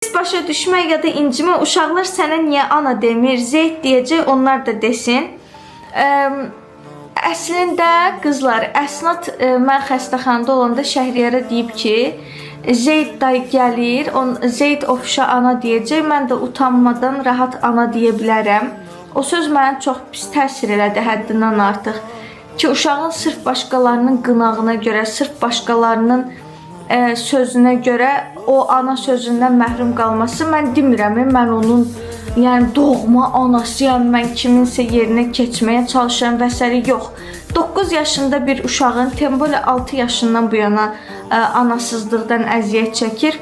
Başa düşmək ya da incimə, uşaqlar sənə niyə ana demir, Zeyd deyəcək, onlar da desin. Əslində qızlar, Əsnad mən xəstəxanada olanda Şəhriyarə deyib ki, Zeyd dayı gəlir, Zeyd ofişa ana deyəcək, mən də utanmadan rahat ana deyə bilərəm. O söz mənə çox pis təsir elədi, həddindən artıq. Ki, uşağın sırf başqalarının qınağına görə, sırf başqalarının sözünə görə o ana sözündən məhrum qalması, mən demirəm, mən onun doğma anasıyam, mən kiminsə yerinə keçməyə çalışıram və s. yox. 9 yaşında bir uşağın, tembole 6 yaşından bu yana anasızlıqdan əziyyət çəkir.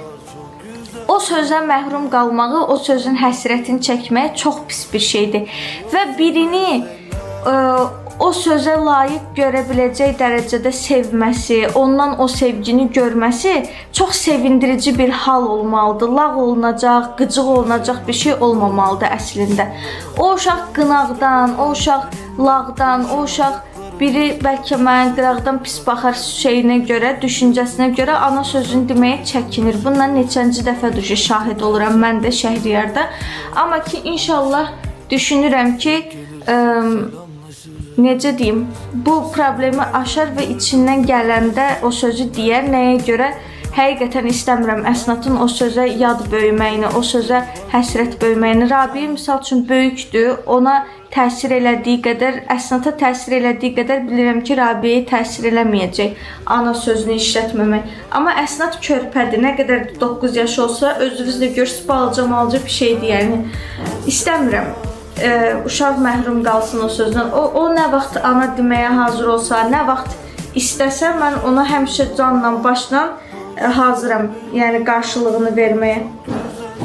O sözdən məhrum qalmağı, o sözün həsrətini çəkməyə çox pis bir şeydir. Və birini o sözə layiq görə biləcək dərəcədə sevməsi, ondan o sevgini görməsi çox sevindirici bir hal olmalıdır. Lağ olunacaq, qıcıq olunacaq bir şey olmamalıdır əslində. O uşaq qınaqdan, o uşaq lağdan, o uşaq biri bəlkə mən qıraqdan pis baxar şeyinə görə, düşüncəsinə görə ana sözünü deməyə çəkinir. Bundan neçənci dəfə şahid oluram mən də Şəhriyarda. Amma ki, inşallah düşünürəm ki, necə deyim, bu problemi aşar və içindən gələndə o sözü deyər. Nəyə görə? Həqiqətən istəmirəm Əsnadın o sözə yad böyüməyini, o sözə həsrət böyüməyini. Rabiə misal üçün böyükdür, ona təsir elədiyi qədər, Əsnada təsir elədiyi qədər bilirəm ki, Rabiəyə təsir eləməyəcək ana sözünü işlətməmək. Amma Əsnad körpədir, nə qədər 9 yaş olsa, özünüz də görürsünüz, balaca bir şeydir, yəni istəmirəm. Uşaq məhrum qalsın o sözdən. O nə vaxt ana deməyə hazır olsa, nə vaxt istəsə, mən ona həmişə canla, başla hazıram, yəni qarşılığını verməyə.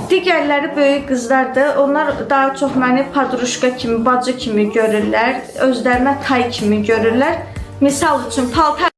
Digərləri böyük qızlardır. Onlar daha çox məni padruşka kimi, bacı kimi görürlər, özlərinə tay kimi görürlər. Misal üçün paltar